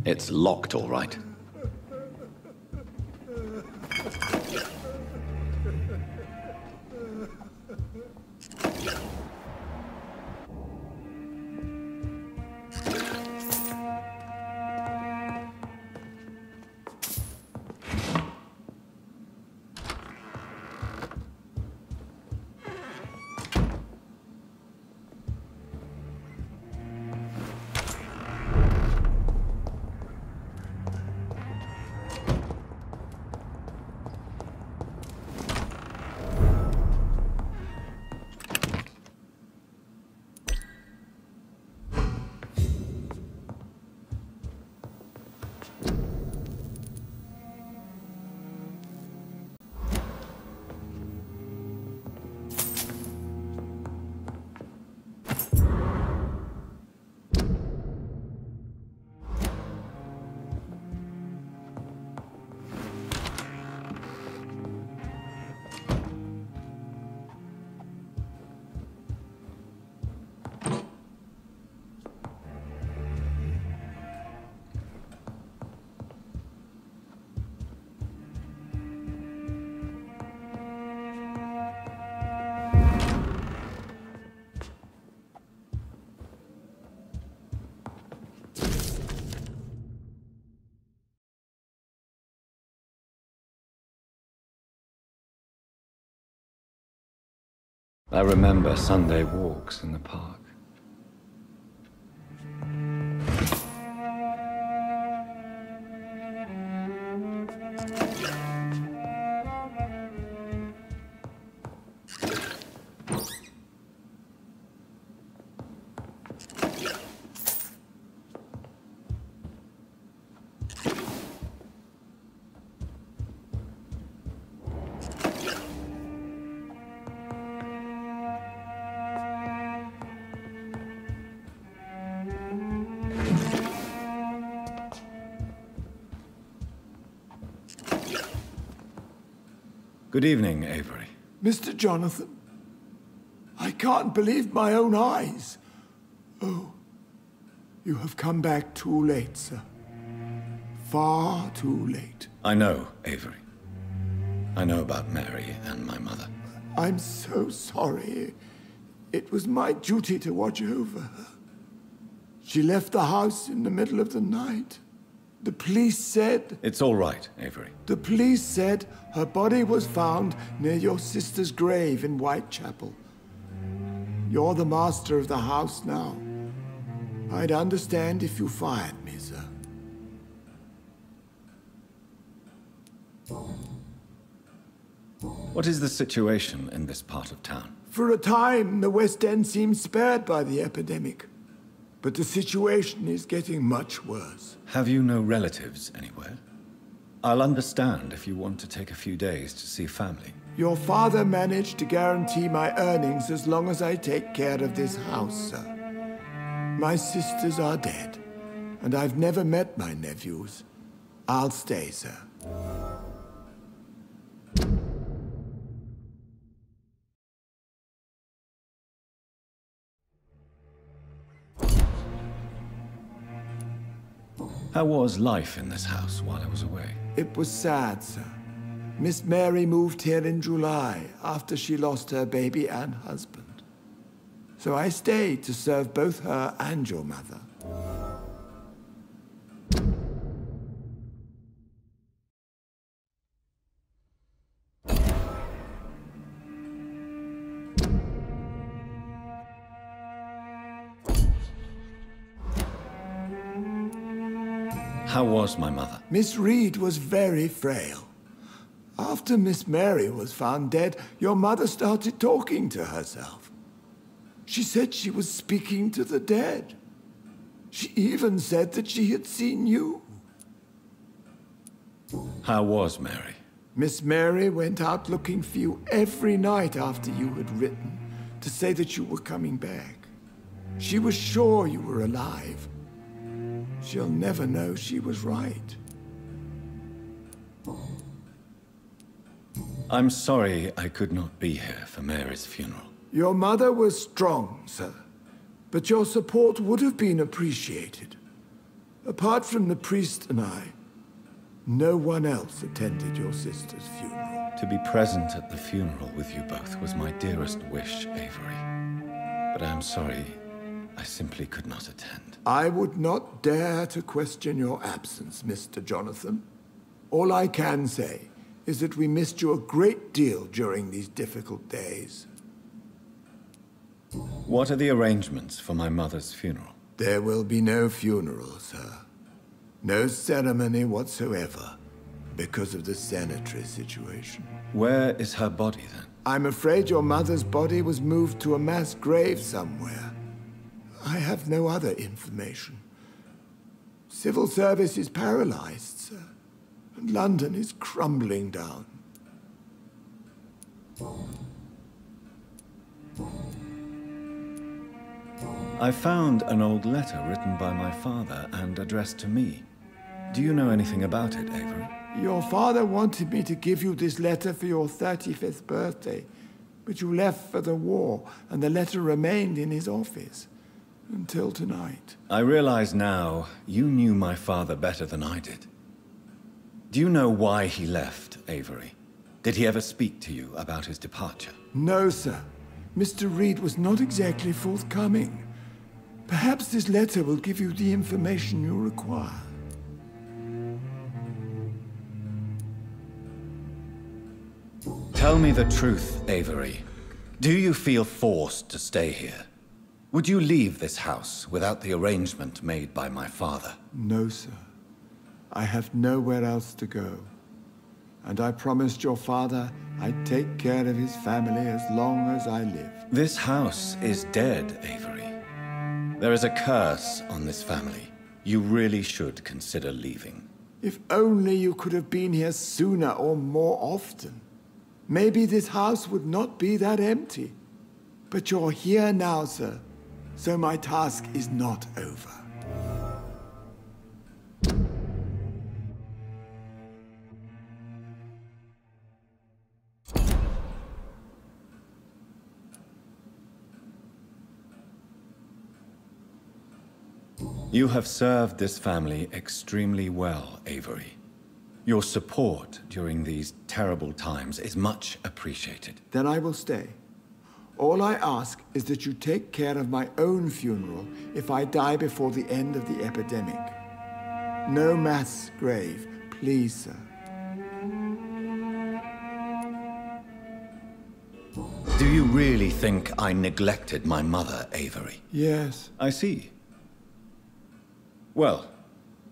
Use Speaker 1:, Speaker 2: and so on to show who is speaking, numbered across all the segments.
Speaker 1: It's locked, all right. I remember Sunday walks in the park. Good evening, Avery.
Speaker 2: Mr. Jonathan, I can't believe my own eyes. Oh, you have come back too late, sir. Far too late.
Speaker 1: I know, Avery. I know about Mary and my mother.
Speaker 2: I'm so sorry. It was my duty to watch over her. She left the house in the middle of the night. The police said...
Speaker 1: It's all right, Avery.
Speaker 2: The police said her body was found near your sister's grave in Whitechapel. You're the master of the house now. I'd understand if you fired me, sir.
Speaker 1: What is the situation in this part of town?
Speaker 2: For a time, the West End seemed spared by the epidemic. But the situation is getting much worse.
Speaker 1: Have you no relatives anywhere? I'll understand if you want to take a few days to see family.
Speaker 2: Your father managed to guarantee my earnings as long as I take care of this house, sir. My sisters are dead, and I've never met my nephews. I'll stay, sir.
Speaker 1: How was life in this house while I was away?
Speaker 2: It was sad, sir. Miss Mary moved here in July after she lost her baby and husband. So I stayed to serve both her and your mother.
Speaker 1: How was my mother?
Speaker 2: Miss Reid was very frail. After Miss Mary was found dead, your mother started talking to herself. She said she was speaking to the dead. She even said that she had seen you.
Speaker 1: How was Mary?
Speaker 2: Miss Mary went out looking for you every night after you had written to say that you were coming back. She was sure you were alive. She'll never know she was right.
Speaker 1: I'm sorry I could not be here for Mary's funeral.
Speaker 2: Your mother was strong, sir, but your support would have been appreciated. Apart from the priest and I, no one else attended your sister's funeral.
Speaker 1: To be present at the funeral with you both was my dearest wish, Avery. But I am sorry, I simply could not attend.
Speaker 2: I would not dare to question your absence, Mr. Jonathan. All I can say is that we missed you a great deal during these difficult days.
Speaker 1: What are the arrangements for my mother's funeral?
Speaker 2: There will be no funeral, sir. No ceremony whatsoever, because of the sanitary situation.
Speaker 1: Where is her body, then?
Speaker 2: I'm afraid your mother's body was moved to a mass grave somewhere. I have no other information. Civil service is paralyzed, sir, and London is crumbling down.
Speaker 1: I found an old letter written by my father and addressed to me. Do you know anything about it, Avery?
Speaker 2: Your father wanted me to give you this letter for your 35th birthday, but you left for the war, and the letter remained in his office until tonight.
Speaker 1: I realize now you knew my father better than I did. Do you know why he left, Avery? Did he ever speak to you about his departure?
Speaker 2: No, sir. Mr. Reid was not exactly forthcoming. Perhaps this letter will give you the information you require.
Speaker 1: Tell me the truth, Avery. Do you feel forced to stay here? Would you leave this house without the arrangement made by my father?
Speaker 2: No, sir. I have nowhere else to go. And I promised your father I'd take care of his family as long as I live.
Speaker 1: This house is dead, Avery. There is a curse on this family. You really should consider leaving.
Speaker 2: If only you could have been here sooner or more often. Maybe this house would not be that empty. But you're here now, sir, so my task is not over.
Speaker 1: You have served this family extremely well, Avery. Your support during these terrible times is much appreciated.
Speaker 2: Then I will stay. All I ask is that you take care of my own funeral if I die before the end of the epidemic. No mass grave, please, sir.
Speaker 1: Do you really think I neglected my mother, Avery?
Speaker 2: Yes.
Speaker 1: I see. Well,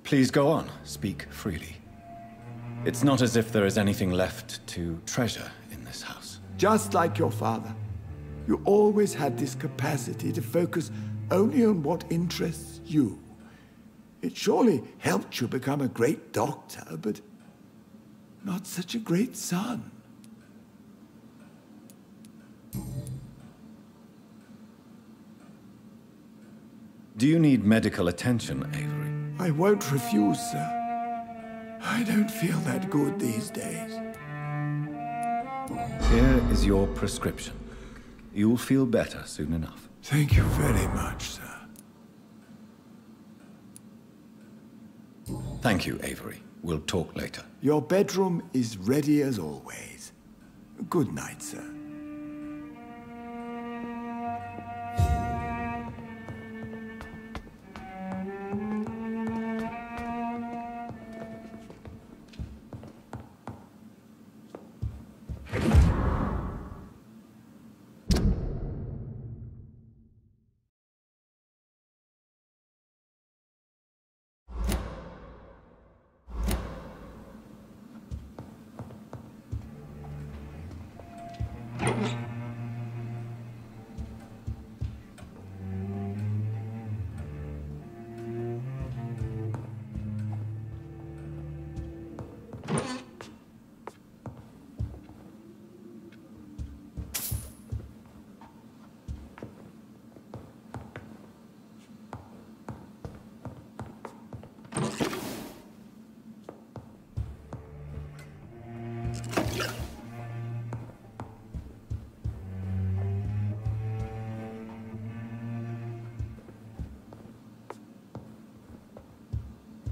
Speaker 1: please go on. Speak freely. It's not as if there is anything left to treasure in this house.
Speaker 2: Just like your father, you always had this capacity to focus only on what interests you. It surely helped you become a great doctor, but not such a great son.
Speaker 1: Do you need medical attention, Avery?
Speaker 2: I won't refuse, sir. I don't feel that good these days.
Speaker 1: Here is your prescription. You'll feel better soon enough.
Speaker 2: Thank you very much, sir.
Speaker 1: Thank you, Avery. We'll talk later.
Speaker 2: Your bedroom is ready as always. Good night, sir.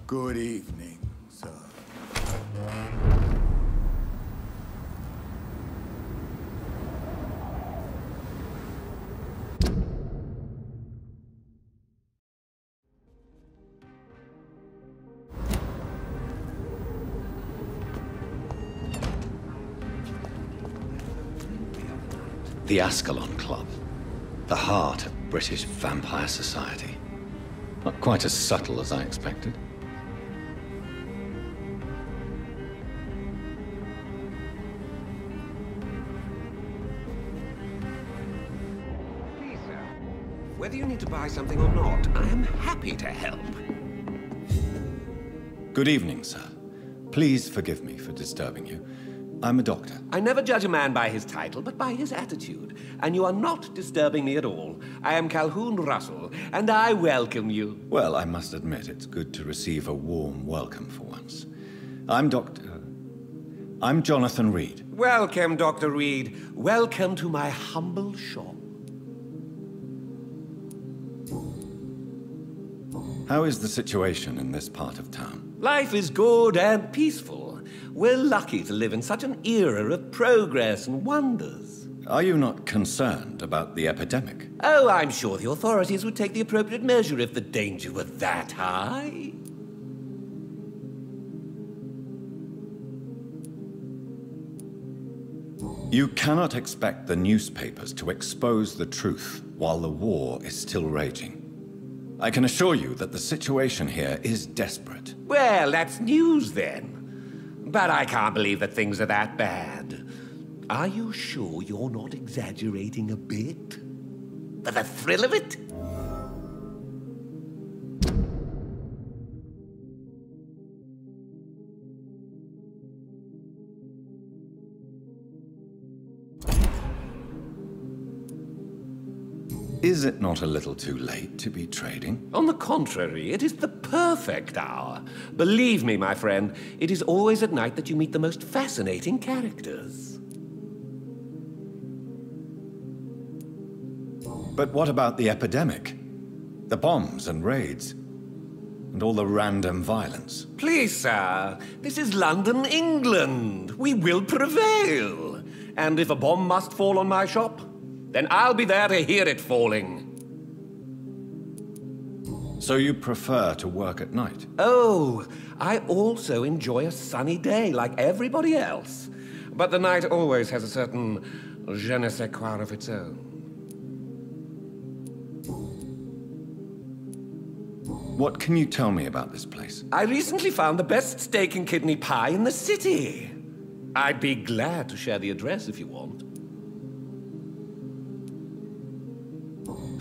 Speaker 2: Good evening, sir.
Speaker 1: The Ascalon Club. The heart of British vampire society. Not quite as subtle as I expected.
Speaker 3: Please, sir. Whether you need to buy something or not, I am happy to help.
Speaker 1: Good evening, sir. Please forgive me for disturbing you. I'm a doctor.
Speaker 3: I never judge a man by his title, but by his attitude. And you are not disturbing me at all. I am Calhoun Russell, and I welcome you.
Speaker 1: Well, I must admit it's good to receive a warm welcome for once. I'm Jonathan Reid.
Speaker 3: Welcome, Dr. Reid. Welcome to my humble shop.
Speaker 1: How is the situation in this part of town?
Speaker 3: Life is good and peaceful. We're lucky to live in such an era of progress and wonders.
Speaker 1: Are you not concerned about the epidemic?
Speaker 3: Oh, I'm sure the authorities would take the appropriate measure if the danger were that high.
Speaker 1: You cannot expect the newspapers to expose the truth while the war is still raging. I can assure you that the situation here is desperate.
Speaker 3: Well, that's news then. But I can't believe that things are that bad. Are you sure you're not exaggerating a bit? For the thrill of it?
Speaker 1: Is it not a little too late to be trading?
Speaker 3: On the contrary, it is the perfect hour. Believe me, my friend, it is always at night that you meet the most fascinating characters.
Speaker 1: But what about the epidemic? The bombs and raids? And all the random violence?
Speaker 3: Please, sir, this is London, England. We will prevail. And if a bomb must fall on my shop, then I'll be there to hear it falling.
Speaker 1: So you prefer to work at night?
Speaker 3: Oh, I also enjoy a sunny day like everybody else. But the night always has a certain je ne sais quoi of its own.
Speaker 1: What can you tell me about this place?
Speaker 3: I recently found the best steak and kidney pie in the city. I'd be glad to share the address if you want.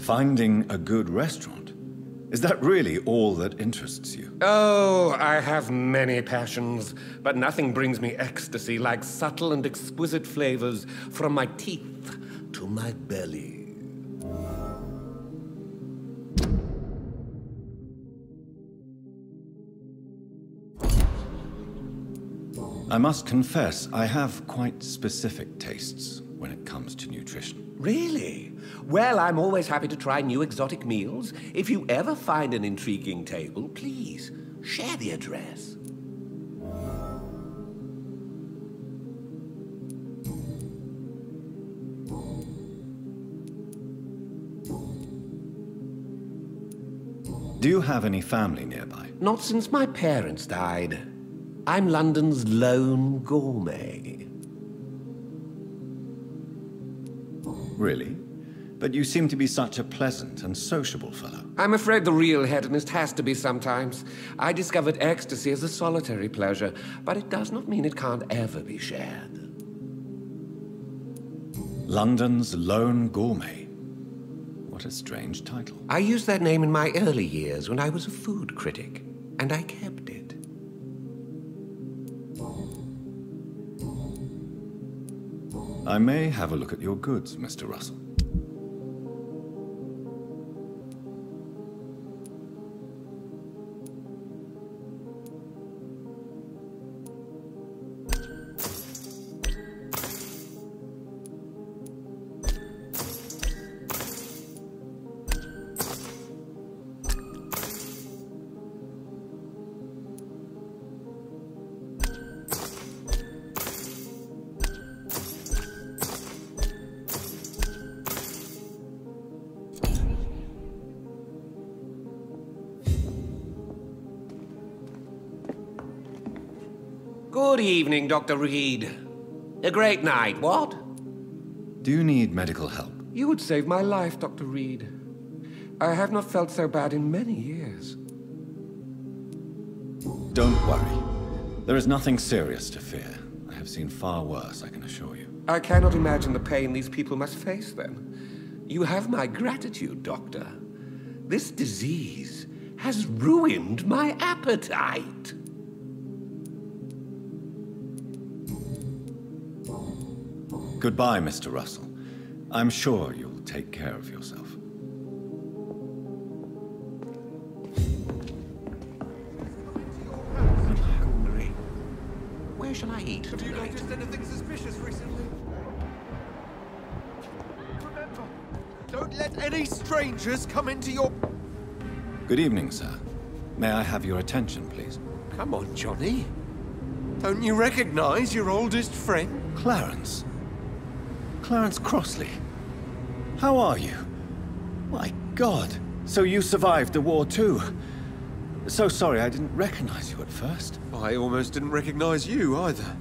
Speaker 1: Finding a good restaurant? Is that really all that interests you?
Speaker 3: Oh, I have many passions, but nothing brings me ecstasy like subtle and exquisite flavors from my teeth to my belly.
Speaker 1: I must confess, I have quite specific tastes when it comes to nutrition.
Speaker 3: Really? Well, I'm always happy to try new exotic meals. If you ever find an intriguing table, please share the address.
Speaker 1: Do you have any family nearby?
Speaker 3: Not since my parents died. I'm London's lone gourmet.
Speaker 1: Really? But you seem to be such a pleasant and sociable fellow.
Speaker 3: I'm afraid the real hedonist has to be sometimes. I discovered ecstasy as a solitary pleasure, but it does not mean it can't ever be shared.
Speaker 1: London's lone gourmet. What a strange title.
Speaker 3: I used that name in my early years when I was a food critic, and I kept it.
Speaker 1: I may have a look at your goods, Mr. Russell.
Speaker 3: Good evening, Dr. Reid. A great night, what?
Speaker 1: Do you need medical help?
Speaker 3: You would save my life, Dr. Reid. I have not felt so bad in many years.
Speaker 1: Don't worry. There is nothing serious to fear. I have seen far worse, I can assure you.
Speaker 3: I cannot imagine the pain these people must face, then. You have my gratitude, Doctor. This disease has ruined my appetite.
Speaker 1: Goodbye, Mr. Russell. I'm sure you'll take care of yourself.
Speaker 3: I'm hungry. Where shall I eat tonight?
Speaker 4: Have you noticed anything suspicious recently? Remember, don't let any strangers come into your...
Speaker 1: Good evening, sir. May I have your attention, please?
Speaker 4: Come on, Johnny. Don't you recognize your oldest friend?
Speaker 1: Clarence. Clarence Crossley. How are you? My God. So you survived the war too. So sorry I didn't recognize you at first.
Speaker 4: I almost didn't recognize you either.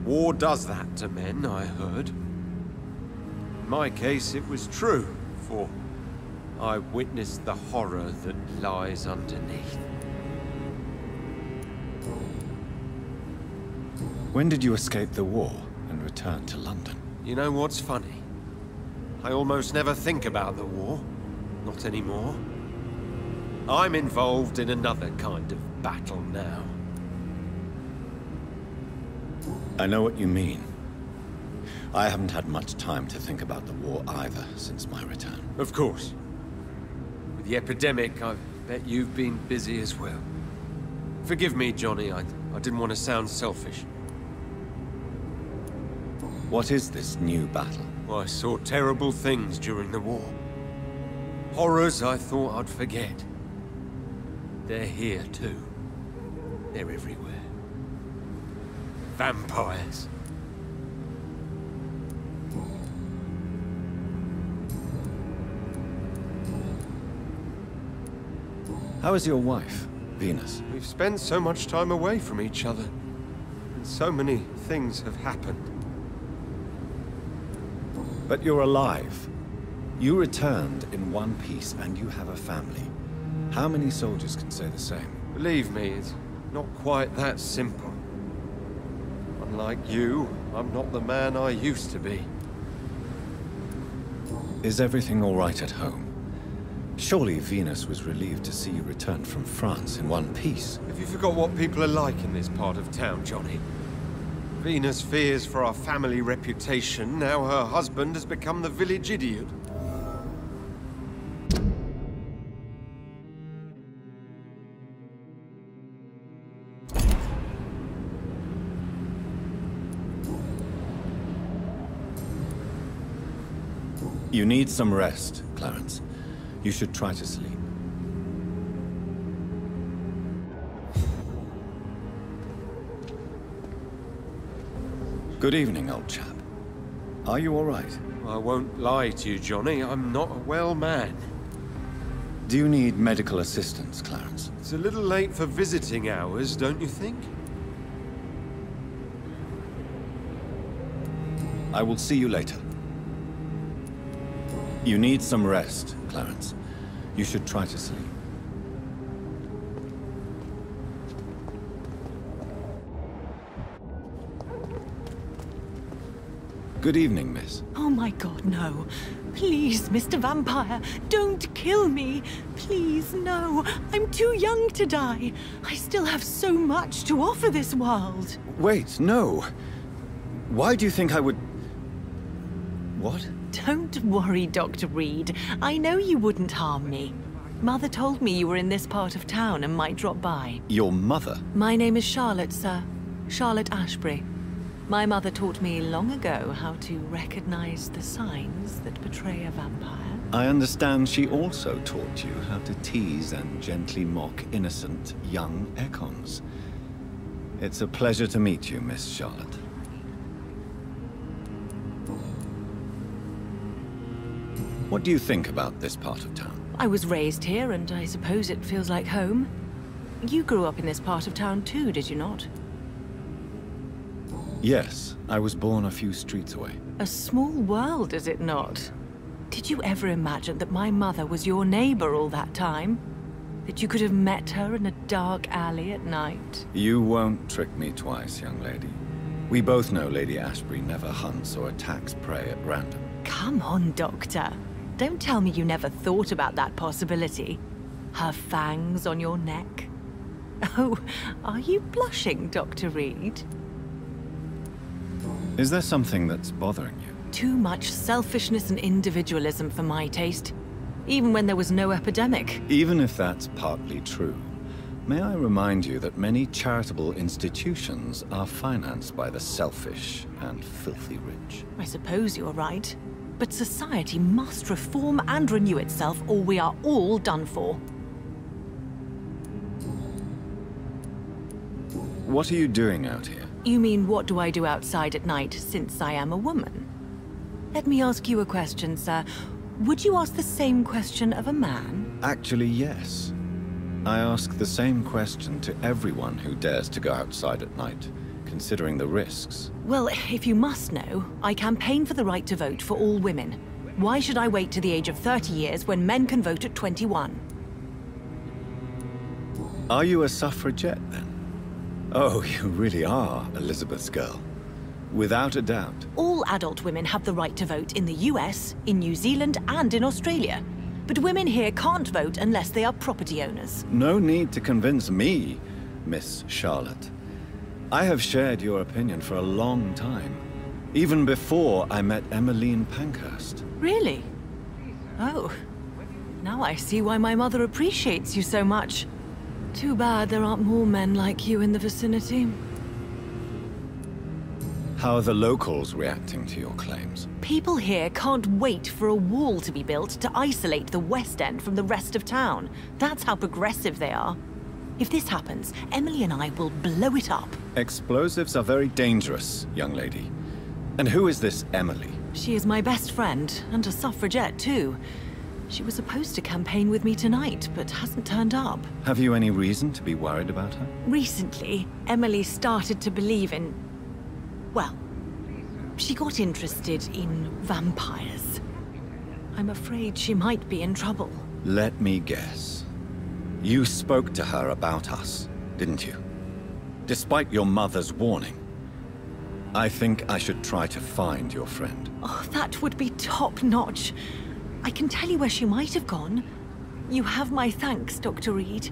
Speaker 4: War does that to men, I heard. In my case, it was true, for I witnessed the horror that lies underneath.
Speaker 1: When did you escape the war and return to London?
Speaker 4: You know what's funny? I almost never think about the war. Not anymore. I'm involved in another kind of battle now.
Speaker 1: I know what you mean. I haven't had much time to think about the war either since my return.
Speaker 4: Of course. With the epidemic, I bet you've been busy as well. Forgive me, Johnny, I didn't want to sound selfish.
Speaker 1: What is this new battle?
Speaker 4: I saw terrible things during the war. Horrors I thought I'd forget. They're here too. They're everywhere. Vampires.
Speaker 1: How is your wife, Venus?
Speaker 4: We've spent so much time away from each other. And so many things have happened.
Speaker 1: But you're alive. You returned in one piece and you have a family. How many soldiers can say the same?
Speaker 4: Believe me, it's not quite that simple. Unlike you, I'm not the man I used to be.
Speaker 1: Is everything all right at home? Surely Venus was relieved to see you return from France in one piece.
Speaker 4: Have you forgot what people are like in this part of town, Johnny? Venus fears for our family reputation. Now her husband has become the village idiot.
Speaker 1: You need some rest, Clarence. You should try to sleep. Good evening, old chap. Are you all right?
Speaker 4: I won't lie to you, Johnny. I'm not a well man.
Speaker 1: Do you need medical assistance, Clarence?
Speaker 4: It's a little late for visiting hours, don't you think?
Speaker 1: I will see you later. You need some rest, Clarence. You should try to sleep. Good evening, miss.
Speaker 5: Oh my God, no. Please, Mr. Vampire, don't kill me. Please, no. I'm too young to die. I still have so much to offer this world.
Speaker 1: Wait, no. Why do you think I would... What?
Speaker 5: Don't worry, Dr. Reid. I know you wouldn't harm me. Mother told me you were in this part of town and might drop by.
Speaker 1: Your mother?
Speaker 5: My name is Charlotte, sir. Charlotte Ashbury. My mother taught me long ago how to recognize the signs that betray a vampire.
Speaker 1: I understand she also taught you how to tease and gently mock innocent young Ekons. It's a pleasure to meet you, Miss Charlotte. What do you think about this part of town?
Speaker 5: I was raised here, and I suppose it feels like home. You grew up in this part of town too, did you not?
Speaker 1: Yes, I was born a few streets away.
Speaker 5: A small world, is it not? Did you ever imagine that my mother was your neighbor all that time? That you could have met her in a dark alley at night?
Speaker 1: You won't trick me twice, young lady. We both know Lady Ashbury never hunts or attacks prey at random.
Speaker 5: Come on, Doctor. Don't tell me you never thought about that possibility. Her fangs on your neck. Oh, are you blushing, Dr. Reid?
Speaker 1: Is there something that's bothering you?
Speaker 5: Too much selfishness and individualism for my taste. Even when there was no epidemic.
Speaker 1: Even if that's partly true, may I remind you that many charitable institutions are financed by the selfish and filthy rich.
Speaker 5: I suppose you're right. But society must reform and renew itself, or we are all done for.
Speaker 1: What are you doing out here?
Speaker 5: You mean, what do I do outside at night, since I am a woman? Let me ask you a question, sir. Would you ask the same question of a man?
Speaker 1: Actually, yes. I ask the same question to everyone who dares to go outside at night, considering the risks.
Speaker 5: Well, if you must know, I campaign for the right to vote for all women. Why should I wait to the age of 30 years when men can vote at 21?
Speaker 1: Are you a suffragette, then? Oh, you really are Elizabeth's girl. Without a doubt.
Speaker 5: All adult women have the right to vote in the US, in New Zealand, and in Australia. But women here can't vote unless they are property owners.
Speaker 1: No need to convince me, Miss Charlotte. I have shared your opinion for a long time. Even before I met Emmeline Pankhurst.
Speaker 5: Really? Oh. Now I see why my mother appreciates you so much. Too bad there aren't more men like you in the vicinity.
Speaker 1: How are the locals reacting to your claims?
Speaker 5: People here can't wait for a wall to be built to isolate the West End from the rest of town. That's how progressive they are. If this happens, Emily and I will blow it up.
Speaker 1: Explosives are very dangerous, young lady. And who is this Emily?
Speaker 5: She is my best friend, and a suffragette too. She was supposed to campaign with me tonight, but hasn't turned up.
Speaker 1: Have you any reason to be worried about her?
Speaker 5: Recently, Emily started to believe in... well, she got interested in vampires. I'm afraid she might be in trouble.
Speaker 1: Let me guess. You spoke to her about us, didn't you? Despite your mother's warning. I think I should try to find your friend.
Speaker 5: Oh, that would be top-notch. I can tell you where she might have gone. You have my thanks, Dr. Reid.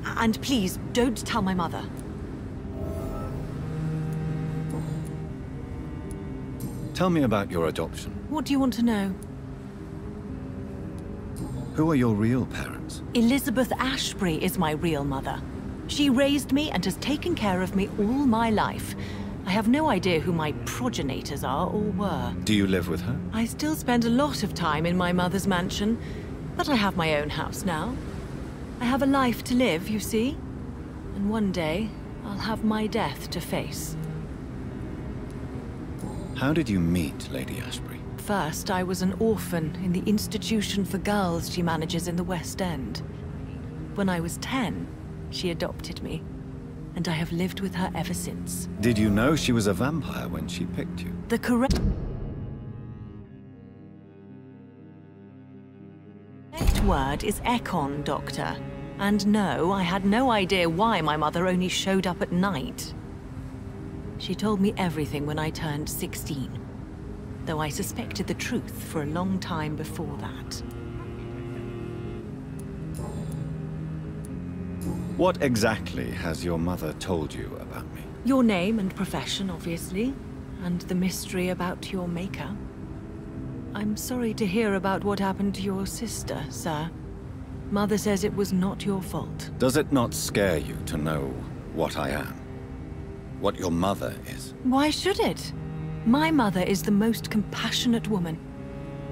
Speaker 5: And please, don't tell my mother.
Speaker 1: Tell me about your adoption.
Speaker 5: What do you want to know?
Speaker 1: Who are your real parents?
Speaker 5: Elizabeth Ashbury is my real mother. She raised me and has taken care of me all my life. I have no idea who my progenitors are or were.
Speaker 1: Do you live with her?
Speaker 5: I still spend a lot of time in my mother's mansion, but I have my own house now. I have a life to live, you see. And one day, I'll have my death to face.
Speaker 1: How did you meet Lady Ashbury?
Speaker 5: First, I was an orphan in the institution for girls she manages in the West End. When I was 10, she adopted me, and I have lived with her ever since.
Speaker 1: Did you know she was a vampire when she picked you?
Speaker 5: The correct word is ekon, Doctor. And no, I had no idea why my mother only showed up at night. She told me everything when I turned 16, though I suspected the truth for a long time before that.
Speaker 1: What exactly has your mother told you about me?
Speaker 5: Your name and profession, obviously, and the mystery about your maker. I'm sorry to hear about what happened to your sister, sir. Mother says it was not your fault.
Speaker 1: Does it not scare you to know what I am? What your mother is?
Speaker 5: Why should it? My mother is the most compassionate woman.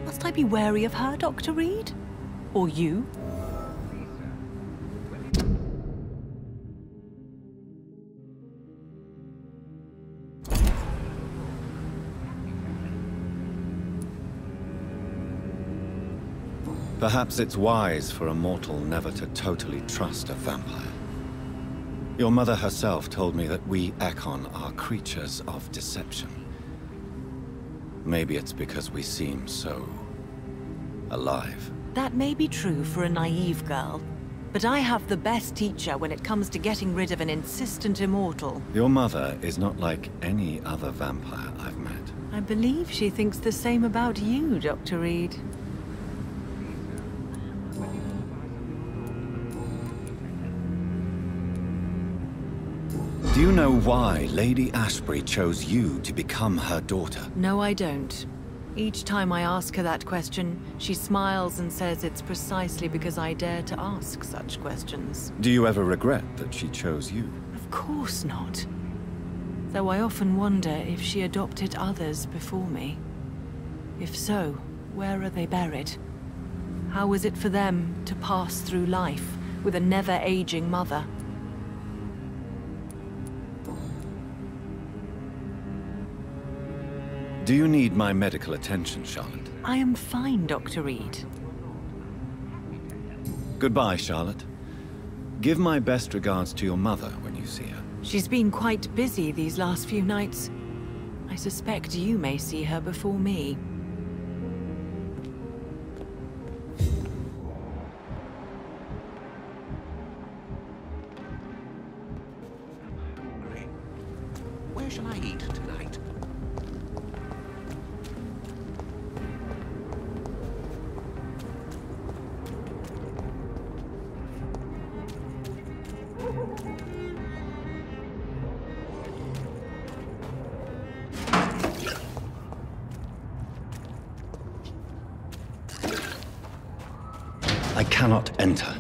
Speaker 5: Must I be wary of her, Dr. Reid? Or you?
Speaker 1: Perhaps it's wise for a mortal never to totally trust a vampire. Your mother herself told me that we Ekon are creatures of deception. Maybe it's because we seem so alive.
Speaker 5: That may be true for a naive girl, but I have the best teacher when it comes to getting rid of an insistent immortal.
Speaker 1: Your mother is not like any other vampire I've met.
Speaker 5: I believe she thinks the same about you, Dr. Reid.
Speaker 1: Do you know why Lady Ashbury chose you to become her daughter?
Speaker 5: No, I don't. Each time I ask her that question, she smiles and says it's precisely because I dare to ask such questions.
Speaker 1: Do you ever regret that she chose you?
Speaker 5: Of course not. Though I often wonder if she adopted others before me. If so, where are they buried? How was it for them to pass through life with a never-aging mother?
Speaker 1: Do you need my medical attention, Charlotte?
Speaker 5: I am fine, Dr. Reid.
Speaker 1: Goodbye, Charlotte. Give my best regards to your mother when you see her.
Speaker 5: She's been quite busy these last few nights. I suspect you may see her before me.
Speaker 3: Where shall I eat tonight?
Speaker 1: I cannot enter.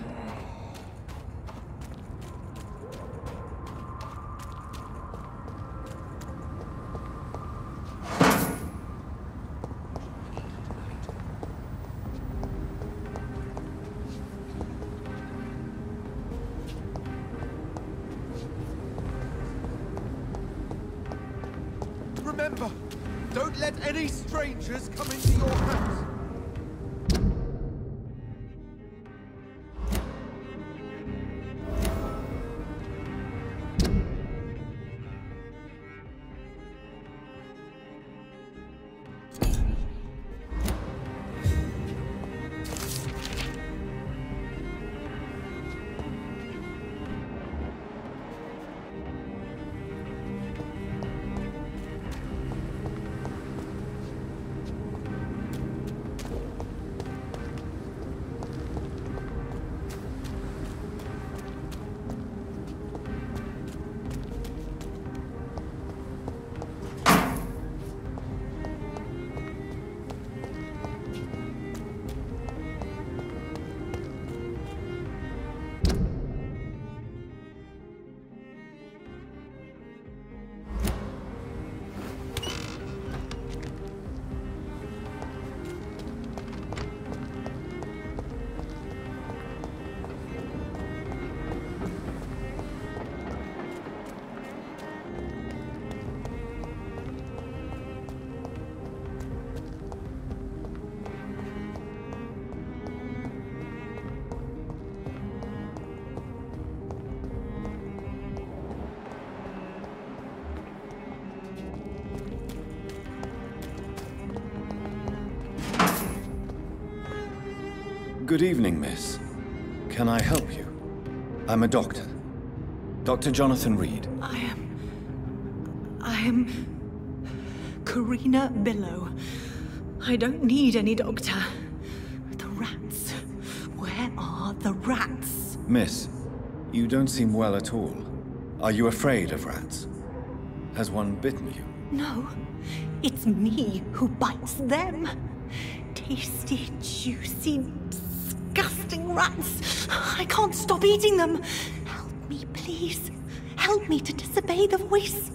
Speaker 4: Remember, don't let any strangers come into your house.
Speaker 1: Good evening, miss. Can I help you? I'm a doctor. Dr. Jonathan Reid.
Speaker 5: I am... Karina Billow. I don't need any doctor. The rats. Where are the rats?
Speaker 1: Miss, you don't seem well at all. Are you afraid of rats? Has one bitten you?
Speaker 5: No, it's me who bites them. Tasty, juicy, disgusting rats. I can't stop eating them. Help me, please. Help me to disobey the voice.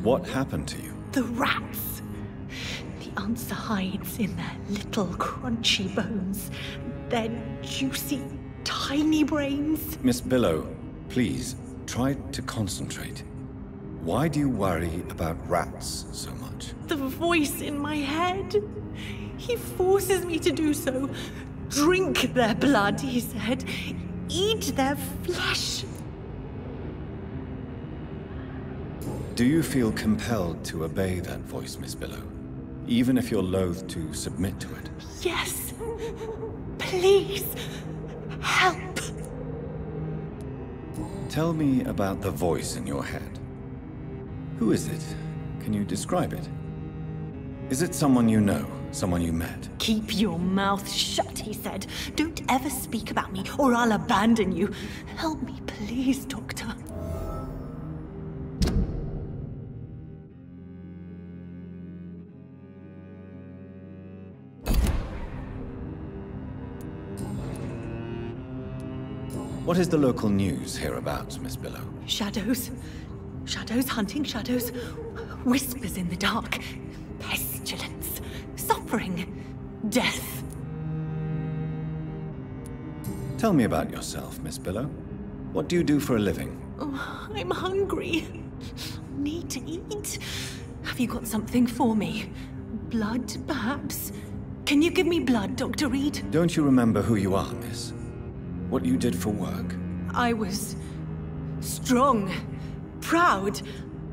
Speaker 1: What happened to you?
Speaker 5: The rats. The answer hides in their little crunchy bones. Their juicy, tiny brains.
Speaker 1: Miss Billow, please, try to concentrate. Why do you worry about rats so much?
Speaker 5: The voice in my head. He forces me to do so. Drink their blood, he said. Eat their flesh.
Speaker 1: Do you feel compelled to obey that voice, Miss Billow? Even if you're loath to submit to it?
Speaker 5: Yes. Please. Help.
Speaker 1: Tell me about the voice in your head. Who is it? Can you describe it? Is it someone you know? Someone you met?
Speaker 5: Keep your mouth shut, he said. Don't ever speak about me, or I'll abandon you. Help me, please, Doctor.
Speaker 1: What is the local news hereabouts, Miss Billow?
Speaker 5: Shadows. Shadows hunting shadows. Whispers in the dark. Pestilence. Suffering. Death.
Speaker 1: Tell me about yourself, Miss Billow. What do you do for a living?
Speaker 5: Oh, I'm hungry. Need to eat. Have you got something for me? Blood, perhaps? Can you give me blood, Dr. Reid?
Speaker 1: Don't you remember who you are, miss? What you did for work?
Speaker 5: I was strong, proud.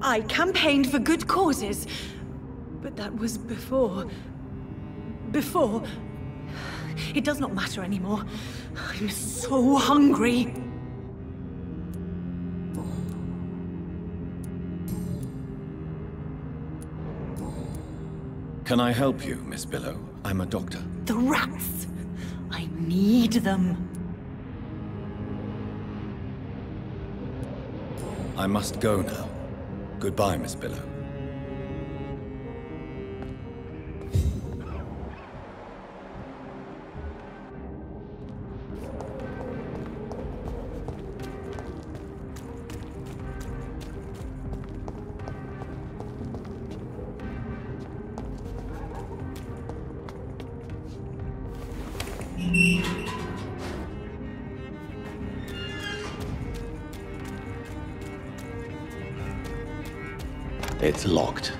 Speaker 5: I campaigned for good causes. But that was before. It does not matter anymore. I'm so hungry.
Speaker 1: Can I help you, Miss Billow? I'm a doctor.
Speaker 5: The rats. I need them.
Speaker 1: I must go now. Goodbye, Miss Billow. It's locked.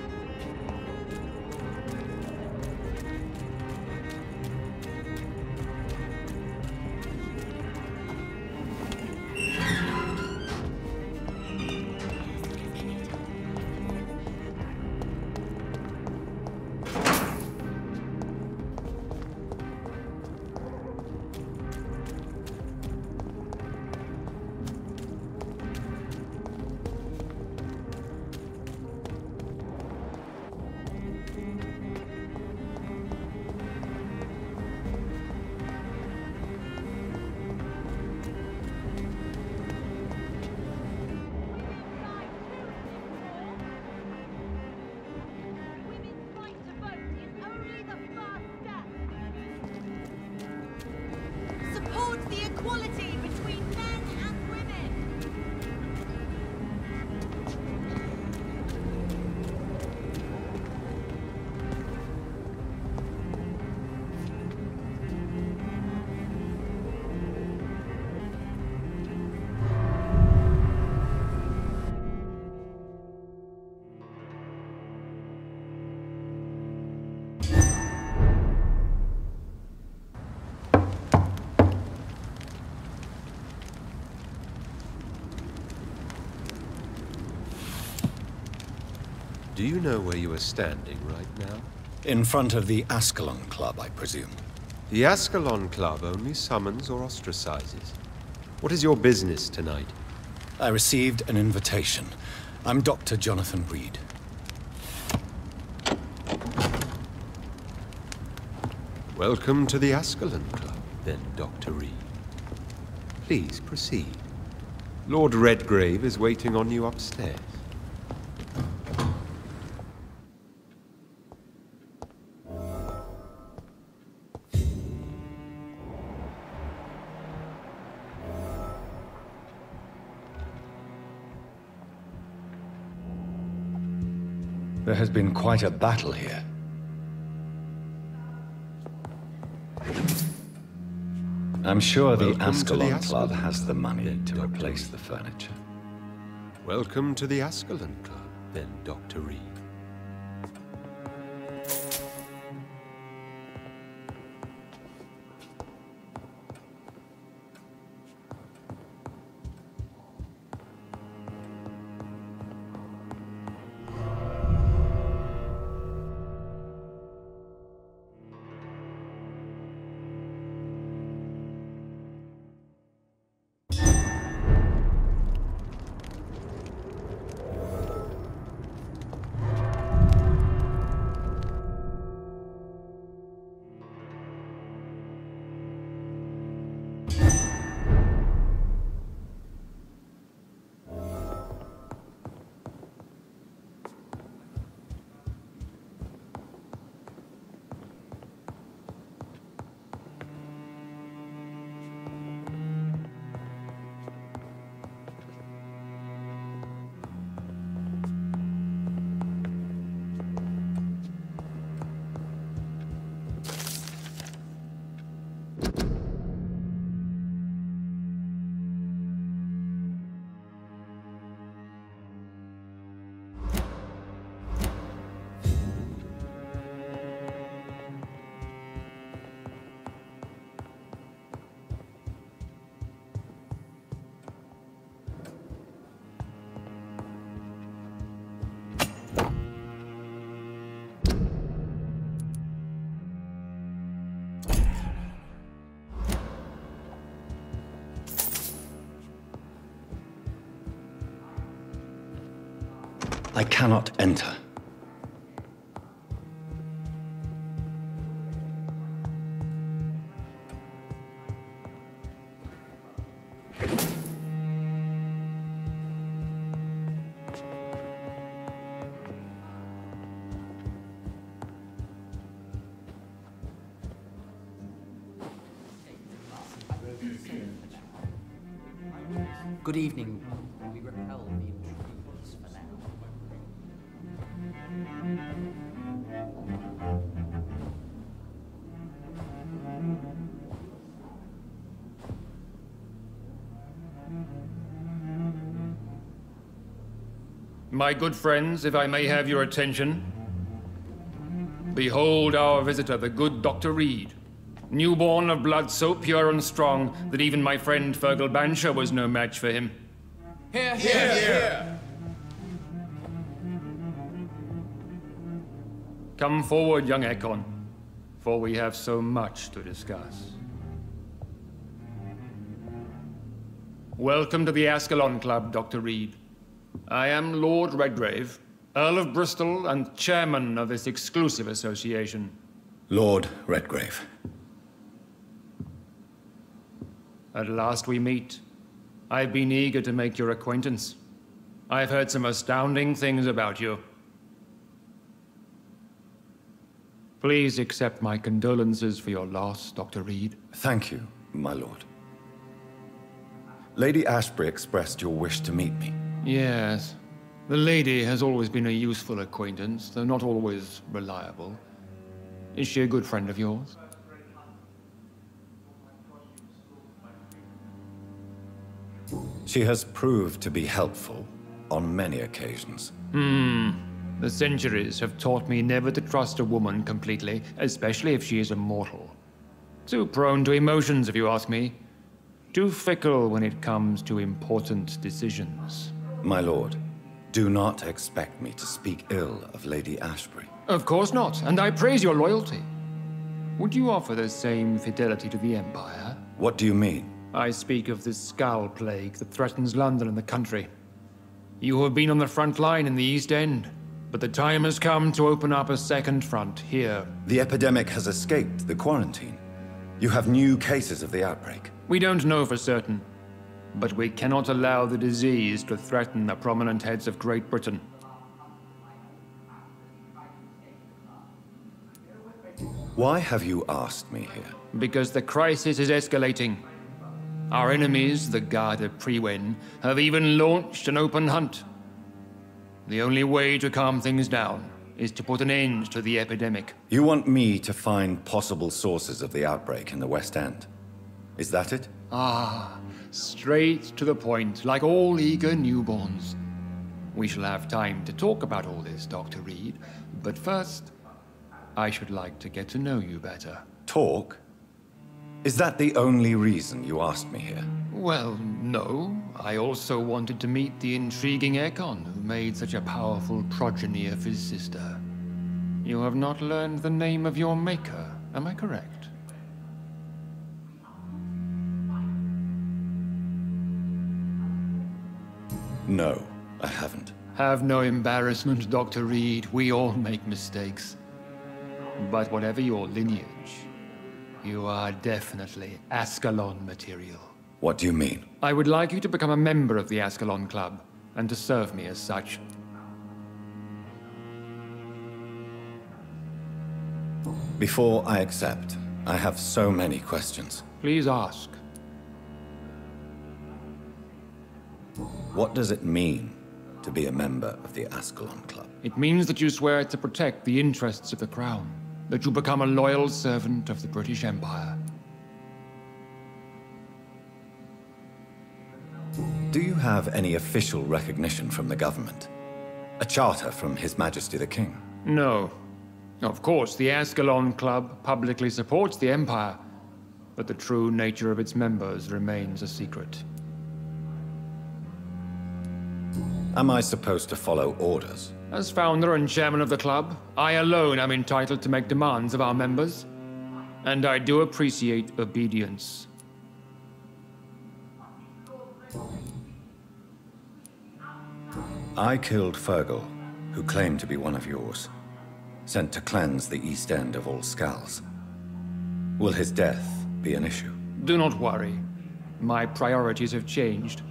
Speaker 4: Do you know where you are standing right now?
Speaker 1: In front of the Ascalon Club, I presume.
Speaker 4: The Ascalon Club only summons or ostracizes. What is your business tonight?
Speaker 1: I received an invitation. I'm Dr. Jonathan Reid.
Speaker 4: Welcome to the Ascalon Club, then, Dr. Reid. Please proceed. Lord Redgrave is waiting on you upstairs.
Speaker 1: There has been quite a battle here. I'm sure the Ascalon Club has the money to replace the furniture.
Speaker 4: Welcome to the Ascalon Club, then, Dr. Reid.
Speaker 1: I cannot enter.
Speaker 6: Good evening. We repel the intruders for now.
Speaker 7: My good friends, if I may have your attention. Behold our visitor, the good Dr. Reid. Newborn of blood so pure and strong that even my friend Fergal Bansher was no match for him.
Speaker 6: Here, here, here!
Speaker 7: Come forward, young Ekon, for we have so much to discuss. Welcome to the Ascalon Club, Dr. Reid. I am Lord Redgrave, Earl of Bristol and chairman of this exclusive association.
Speaker 1: Lord Redgrave.
Speaker 7: At last we meet. I've been eager to make your acquaintance. I've heard some astounding things about you. Please accept my condolences for your loss, Dr. Reid.
Speaker 1: Thank you, my lord. Lady Ashbury expressed your wish to meet me.
Speaker 7: Yes. The lady has always been a useful acquaintance, though not always reliable. Is she a good friend of yours?
Speaker 1: She has proved to be helpful on many occasions.
Speaker 7: The centuries have taught me never to trust a woman completely, especially if she is a mortal. Too prone to emotions, if you ask me. Too fickle when it comes to important decisions.
Speaker 1: My lord, do not expect me to speak ill of Lady Ashbury.
Speaker 7: Of course not, and I praise your loyalty. Would you offer the same fidelity to the Empire?
Speaker 1: What do you mean?
Speaker 7: I speak of the skull plague that threatens London and the country. You have been on the front line in the East End, but the time has come to open up a second front here.
Speaker 1: The epidemic has escaped the quarantine. You have new cases of the outbreak.
Speaker 7: We don't know for certain, but we cannot allow the disease to threaten the prominent heads of Great Britain.
Speaker 1: Why have you asked me here?
Speaker 7: Because the crisis is escalating. Our enemies, the Guard of Priwen, have even launched an open hunt. The only way to calm things down is to put an end to the epidemic.
Speaker 1: You want me to find possible sources of the outbreak in the West End? Is that it?
Speaker 7: Ah, straight to the point, like all eager newborns. We shall have time to talk about all this, Dr. Reid, but first, I should like to get to know you better.
Speaker 1: Talk? Is that the only reason you asked me here?
Speaker 7: Well, no. I also wanted to meet the intriguing Ekon, who made such a powerful progeny of his sister. You have not learned the name of your maker, am I correct?
Speaker 1: No, I haven't.
Speaker 7: Have no embarrassment, Dr. Reid. We all make mistakes. But whatever your lineage, you are definitely Ascalon material.
Speaker 1: What do you mean?
Speaker 7: I would like you to become a member of the Ascalon Club, and to serve me as such.
Speaker 1: Before I accept, I have so many questions.
Speaker 7: Please ask.
Speaker 1: What does it mean to be a member of the Ascalon Club?
Speaker 7: It means that you swear to protect the interests of the Crown, that you become a loyal servant of the British Empire.
Speaker 1: Do you have any official recognition from the government? A charter from His Majesty the King?
Speaker 7: No. Of course, the Ascalon Club publicly supports the Empire, but the true nature of its members remains a secret.
Speaker 1: Am I supposed to follow orders?
Speaker 7: As founder and chairman of the club, I alone am entitled to make demands of our members, and I do appreciate obedience.
Speaker 1: I killed Fergal who claimed to be one of yours, sent to cleanse the East End of all skals. Will his death be an issue?
Speaker 7: Do not worry. My priorities have changed.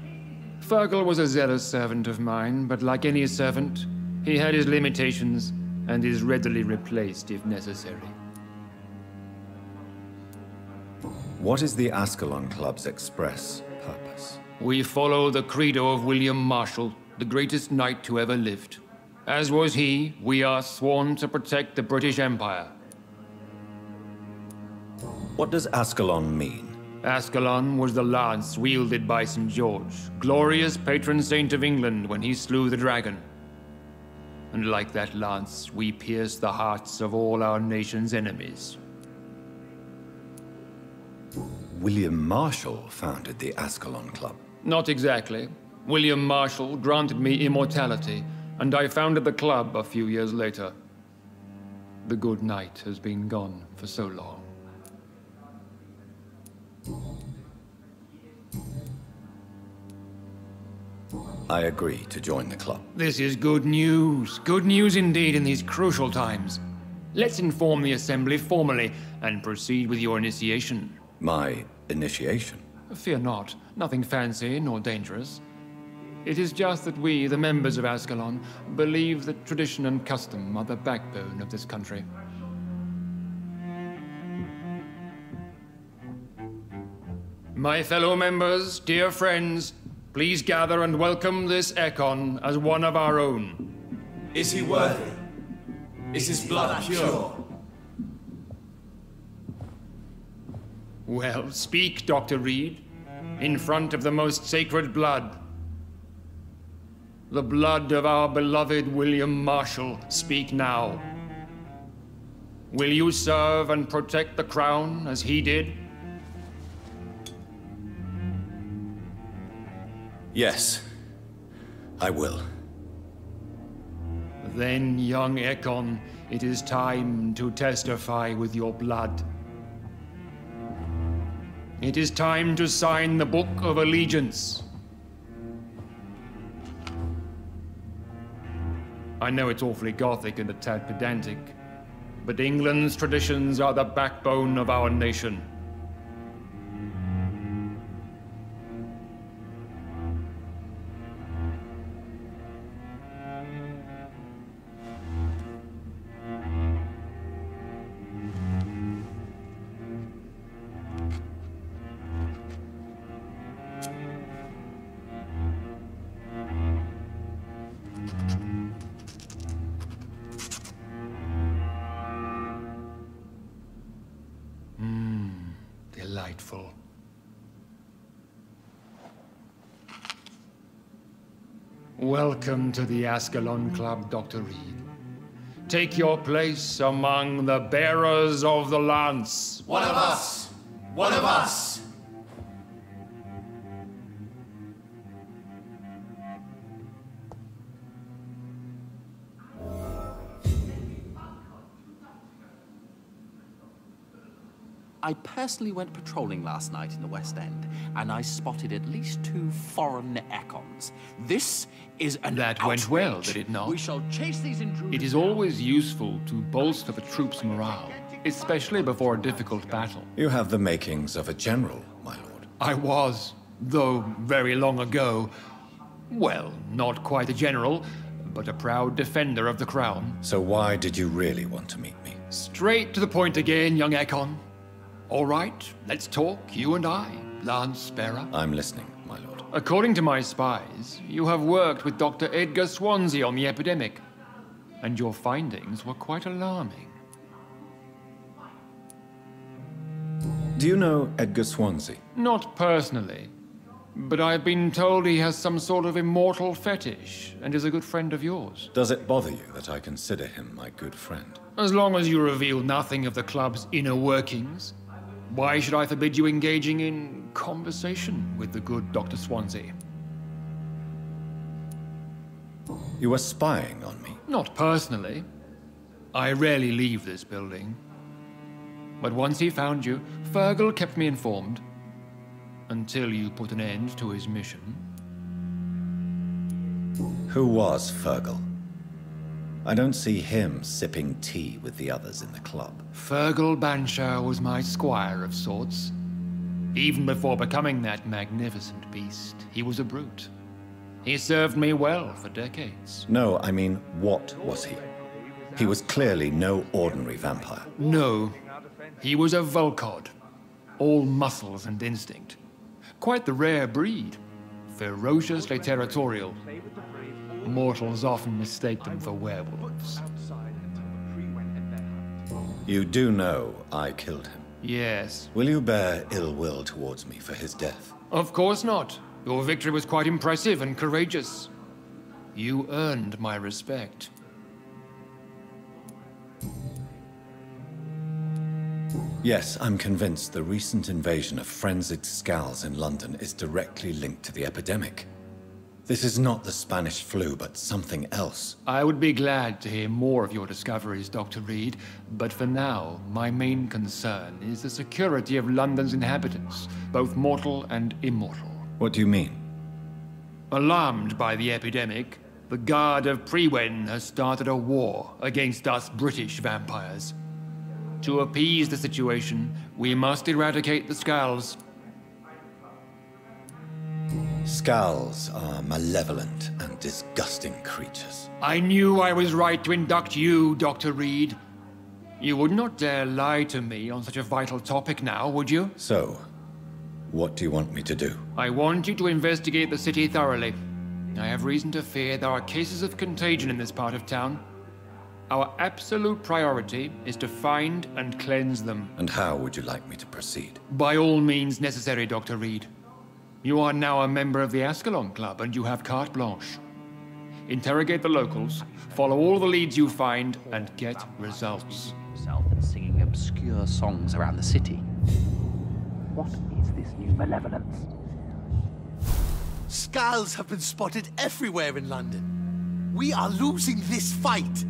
Speaker 7: Fergal was a zealous servant of mine, but like any servant, he had his limitations and is readily replaced if necessary.
Speaker 1: What is the Ascalon Club's express purpose?
Speaker 7: We follow the credo of William Marshall, the greatest knight who ever lived. As was he, we are sworn to protect the British Empire.
Speaker 1: What does Ascalon mean?
Speaker 7: Ascalon was the lance wielded by St. George, glorious patron saint of England when he slew the dragon. And like that lance, we pierce the hearts of all our nation's enemies.
Speaker 1: William Marshall founded the Ascalon Club.
Speaker 7: Not exactly. William Marshall granted me immortality, and I founded the club a few years later. The good knight has been gone for so long.
Speaker 1: I agree to join the club.
Speaker 7: This is good news. Good news indeed in these crucial times. Let's inform the Assembly formally and proceed with your initiation.
Speaker 1: My initiation?
Speaker 7: Fear not. Nothing fancy nor dangerous. It is just that we, the members of Ascalon, believe that tradition and custom are the backbone of this country. My fellow members, dear friends, please gather and welcome this Ekon as one of our own.
Speaker 8: Is he worthy? Is his blood pure?
Speaker 7: Well, speak, Dr. Reid, in front of the most sacred blood. The blood of our beloved William Marshall, speak now. Will you serve and protect the crown as he did?
Speaker 1: Yes, I will.
Speaker 7: Then, young Ekon, it is time to testify with your blood. It is time to sign the Book of Allegiance. I know it's awfully gothic and a tad pedantic, but England's traditions are the backbone of our nation. Delightful. Welcome to the Ascalon Club, Dr. Reid. Take your place among the bearers of the lance.
Speaker 8: One of us! One of us!
Speaker 6: I personally went patrolling last night in the West End, and I spotted at least 2 foreign Ekons. This is an
Speaker 7: That went well, did it not?
Speaker 6: We shall chase these intruders.
Speaker 7: It is always useful to bolster the troops' morale, especially before a difficult battle.
Speaker 1: You have the makings of a general, my lord.
Speaker 7: I was, though very long ago. Well, not quite a general, but a proud defender of the crown.
Speaker 1: So why did you really want to meet me?
Speaker 7: Straight to the point again, young Ekon. All right, let's talk, you and I, Lance Bearer.
Speaker 1: I'm listening, my lord.
Speaker 7: According to my spies, you have worked with Dr. Edgar Swansea on the epidemic, and your findings were quite alarming.
Speaker 1: Do you know Edgar Swansea?
Speaker 7: Not personally, but I've been told he has some sort of immortal fetish and is a good friend of yours.
Speaker 1: Does it bother you that I consider him my good friend?
Speaker 7: As long as you reveal nothing of the club's inner workings, why should I forbid you engaging in conversation with the good Dr. Swansea?
Speaker 1: You were spying on me?
Speaker 7: Not personally. I rarely leave this building. But once he found you, Fergal kept me informed. Until you put an end to his mission.
Speaker 1: Who was Fergal? I don't see him sipping tea with the others in the club.
Speaker 7: Fergal Banshire was my squire of sorts. Even before becoming that magnificent beast, he was a brute. He served me well for decades.
Speaker 1: No, I mean, what was he? He was clearly no ordinary vampire.
Speaker 7: No, he was a Volcod. All muscles and instinct. Quite the rare breed. Ferociously territorial. Mortals often mistake them for werewolves.
Speaker 1: You do know I killed him.
Speaker 7: Yes.
Speaker 1: Will you bear ill will towards me for his death?
Speaker 7: Of course not. Your victory was quite impressive and courageous. You earned my respect.
Speaker 1: Yes, I'm convinced the recent invasion of frenzied skals in London is directly linked to the epidemic. This is not the Spanish flu, but something else.
Speaker 7: I would be glad to hear more of your discoveries, Dr. Reid, but for now, my main concern is the security of London's inhabitants, both mortal and immortal.
Speaker 1: What do you mean?
Speaker 7: Alarmed by the epidemic, the Guard of Prewen has started a war against us British vampires. To appease the situation, we must eradicate the skals.
Speaker 1: Skals are malevolent and disgusting creatures.
Speaker 7: I knew I was right to induct you, Dr. Reid. You would not dare lie to me on such a vital topic now, would you?
Speaker 1: So, what do you want me to do?
Speaker 7: I want you to investigate the city thoroughly. I have reason to fear there are cases of contagion in this part of town. Our absolute priority is to find and cleanse them.
Speaker 1: And how would you like me to proceed?
Speaker 7: By all means necessary, Dr. Reid. You are now a member of the Ascalon Club, and you have carte blanche. Interrogate the locals, follow all the leads you find, and get results.
Speaker 6: Himself and singing obscure songs around the city. What is this new malevolence?
Speaker 9: Skals have been spotted everywhere in London. We are losing this fight.